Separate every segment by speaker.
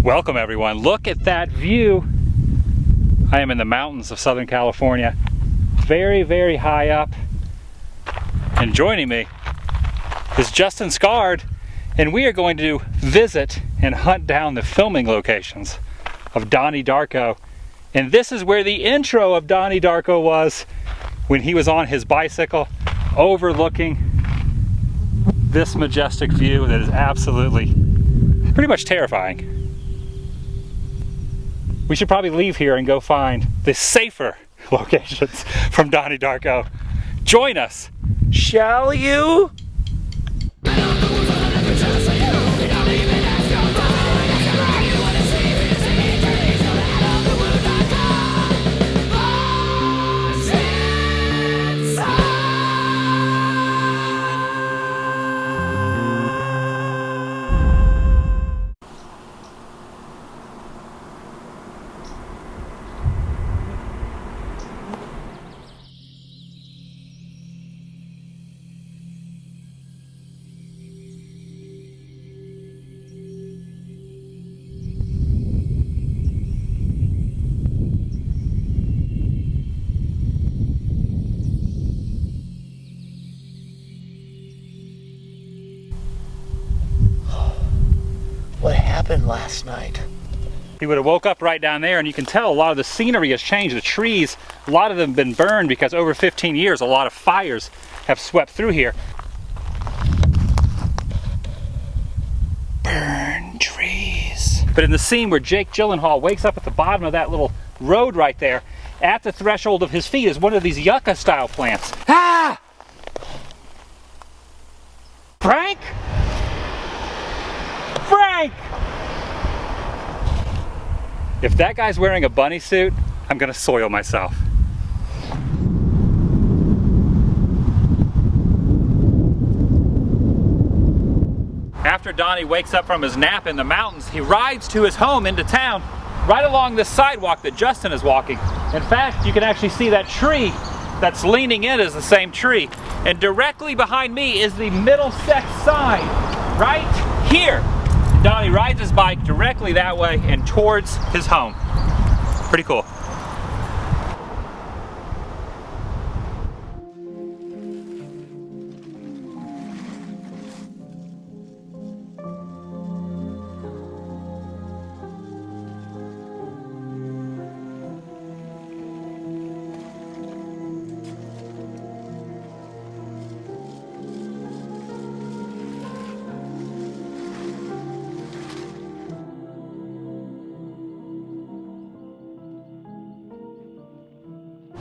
Speaker 1: Welcome everyone. Look at that view. I am in the mountains of Southern California. Very, very high up. And joining me is Justin Scard, and we are going to visit and hunt down the filming locations of Donnie Darko. And this is where the intro of Donnie Darko was, when he was on his bicycle overlooking this majestic view that is absolutely pretty much terrifying. We should probably leave here and go find the safer locations from Donnie Darko. Join us, shall you?
Speaker 2: What happened last night?
Speaker 1: He would have woke up right down there, and you can tell a lot of the scenery has changed. The trees, a lot of them have been burned because over 15 years, a lot of fires have swept through here. Burn trees. But in the scene where Jake Gyllenhaal wakes up at the bottom of that little road right there, at the threshold of his feet is one of these yucca style plants. Ah! Frank? Frank! If that guy's wearing a bunny suit, I'm gonna soil myself. After Donnie wakes up from his nap in the mountains, he rides to his home into town, right along this sidewalk that Justin is walking. In fact, you can actually see that tree that's leaning in is the same tree. And directly behind me is the Middlesex sign, right here. Donnie rides his bike directly that way and towards his home. Pretty cool.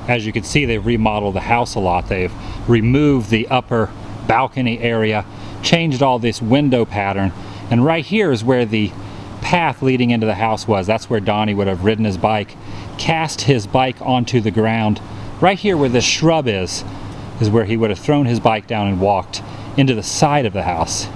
Speaker 1: As you can see, they've remodeled the house a lot. They've removed the upper balcony area, changed all this window pattern, and right here is where the path leading into the house was. That's where Donnie would have ridden his bike, cast his bike onto the ground. Right here where this shrub is where he would have thrown his bike down and walked into the side of the house.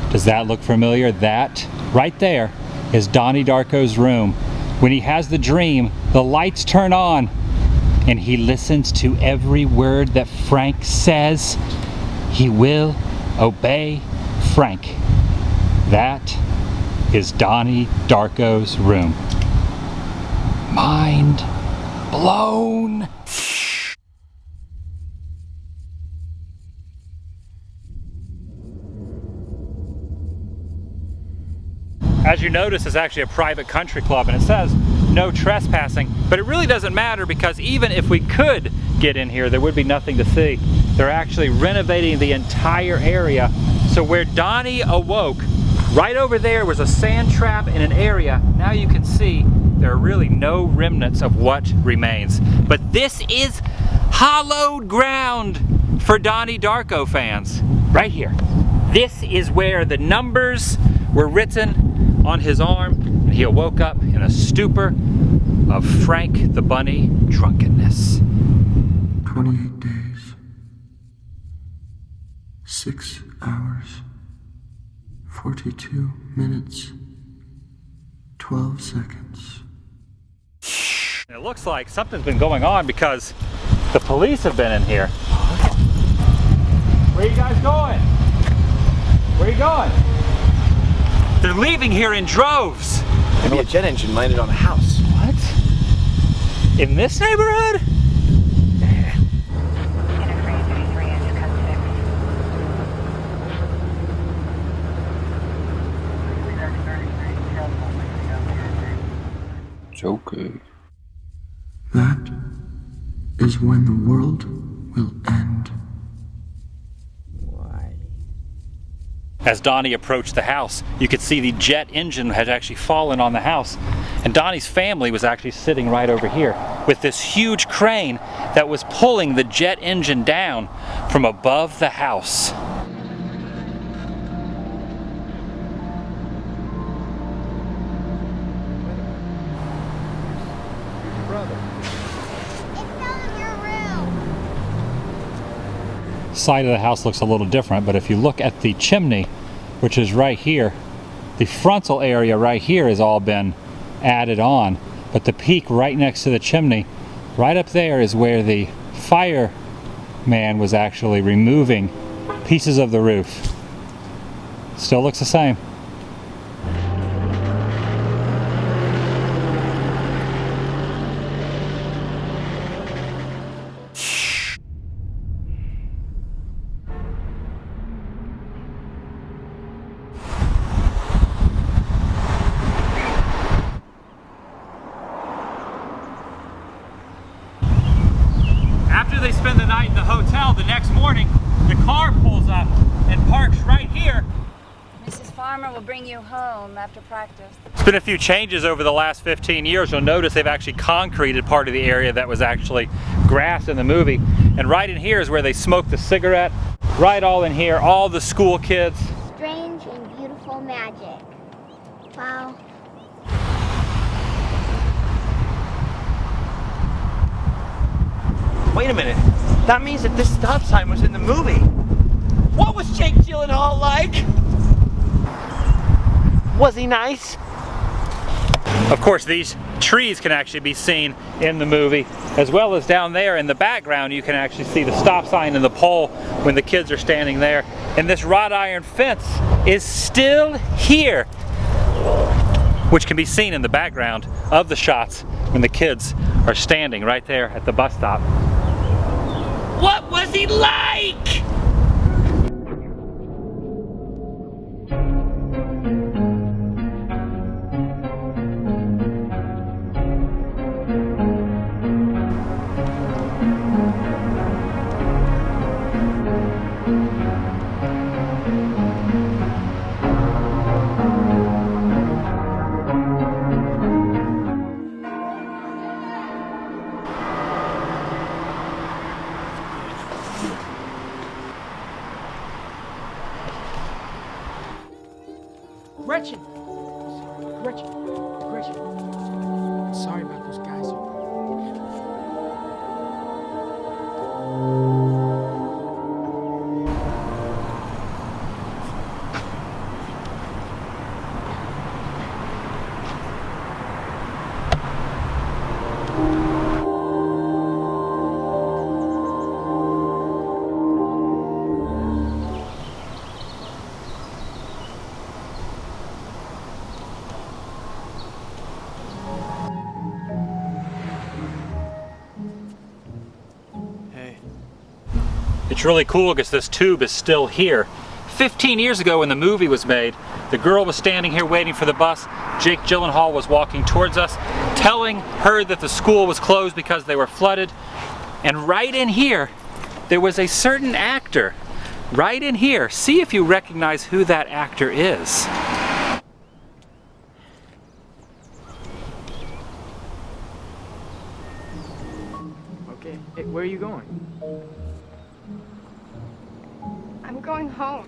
Speaker 1: Does that look familiar? That right there is Donnie Darko's room. When he has the dream, the lights turn on and he listens to every word that Frank says. He will obey Frank. That is Donnie Darko's room. Mind blown. As you notice, it's actually a private country club, and it says no trespassing, but it really doesn't matter because even if we could get in here, there would be nothing to see. They're actually renovating the entire area. So where Donnie awoke, right over there was a sand trap in an area. Now you can see there are really no remnants of what remains. But this is hallowed ground for Donnie Darko fans. Right here. This is where the numbers were written on his arm, and he awoke up in a stupor of Frank the Bunny drunkenness.
Speaker 3: 28 days, 6 hours, 42 minutes, 12 seconds.
Speaker 1: It looks like something's been going on because The police have been in here. Where are you guys going? Where are you going? They're leaving here in droves.
Speaker 2: Maybe a jet engine landed on a house.
Speaker 1: What? In this neighborhood?
Speaker 3: It's okay. That is when the world will end.
Speaker 1: As Donnie approached the house, you could see the jet engine had actually fallen on the house. And Donnie's family was actually sitting right over here with this huge crane that was pulling the jet engine down from above the house. Side of the house looks a little different, but if you look at the chimney, which is right here, the frontal area right here has all been added on, but the peak right next to the chimney, right up there, is where the fireman was actually removing pieces of the roof. Still looks the same. After they spend the night in the hotel, the next morning, the car pulls up and parks right here.
Speaker 4: Mrs. Farmer will bring you home after practice.
Speaker 1: There's been a few changes over the last 15 years. You'll notice they've actually concreted part of the area that was actually grass in the movie. And right in here is where they smoked the cigarette. Right all in here, all the school kids.
Speaker 5: Strange and beautiful magic. Wow.
Speaker 2: Wait a minute. That means that this stop sign was in the movie. What was Jake Gyllenhaal like? Was he nice?
Speaker 1: Of course, these trees can actually be seen in the movie, as well as down there in the background you can actually see the stop sign and the pole when the kids are standing there. And this wrought iron fence is still here, which can be seen in the background of the shots when the kids are standing right there at the bus stop.
Speaker 2: What was he like?
Speaker 6: Gretchen! Gretchen. Sorry about those guys.
Speaker 1: It's really cool because this tube is still here. 15 years ago when the movie was made, the girl was standing here waiting for the bus. Jake Gyllenhaal was walking towards us, telling her that the school was closed because they were flooded. And right in here, there was a certain actor. Right in here. See if you recognize who that actor is.
Speaker 6: Okay, hey, where are you going?
Speaker 5: I'm going home.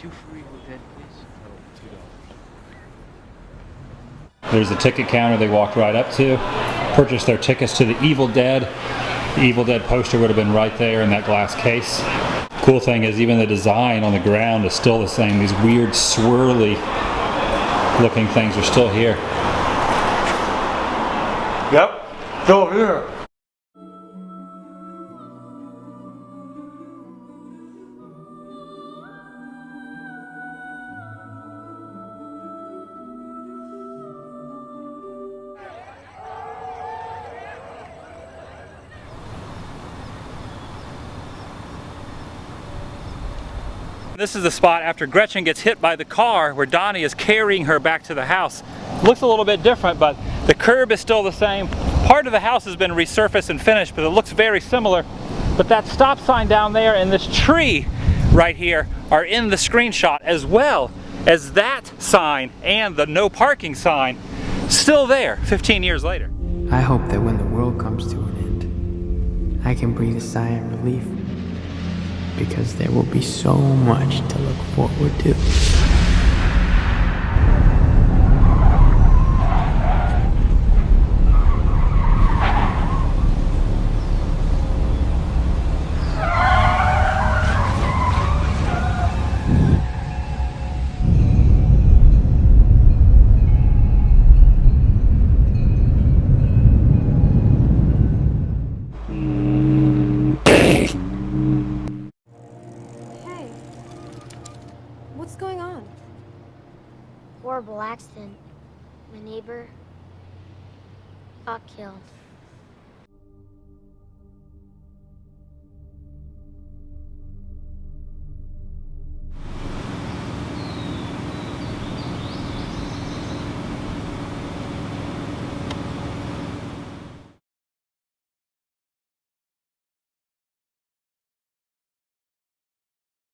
Speaker 6: 2 for Evil Dead, please.
Speaker 1: There's the ticket counter they walked right up to, purchased their tickets to the Evil Dead. The Evil Dead poster would have been right there in that glass case. Cool thing is even the design on the ground is still the same. These weird swirly looking things are still here.
Speaker 2: Yep, still here.
Speaker 1: This is the spot after Gretchen gets hit by the car where Donnie is carrying her back to the house. Looks a little bit different, but the curb is still the same. Part of the house has been resurfaced and finished, but it looks very similar. But that stop sign down there and this tree right here are in the screenshot, as well as that sign and the no parking sign still there 15 years later.
Speaker 7: I hope that when the world comes to an end, I can breathe a sigh of relief, because there will be so much to look forward to.
Speaker 8: What's going on?
Speaker 5: Horrible accident. My neighbor got killed.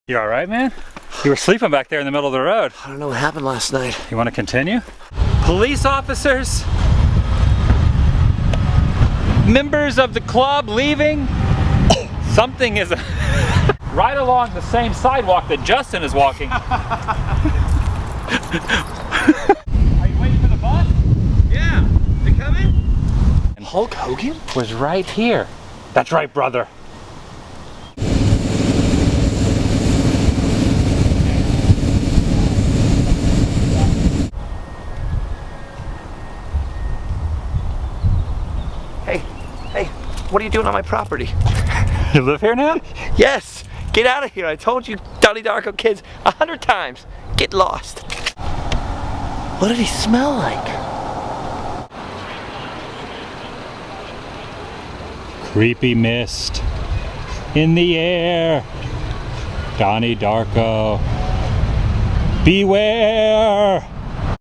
Speaker 1: You all right, man? You were sleeping back there in the middle of the road.
Speaker 2: I don't know what happened last night.
Speaker 1: You want to continue? Police officers, members of the club leaving. Something is right along the same sidewalk that Justin is walking. Are you waiting for the bus?
Speaker 2: Yeah, they coming?
Speaker 1: And Hulk Hogan was right here. That's right, brother.
Speaker 2: Hey, what are you doing on my property?
Speaker 1: You live here now?
Speaker 2: Yes, get out of here. I told you Donnie Darko kids 100 times. Get lost. What did he smell like?
Speaker 1: Creepy mist in the air. Donnie Darko. Beware!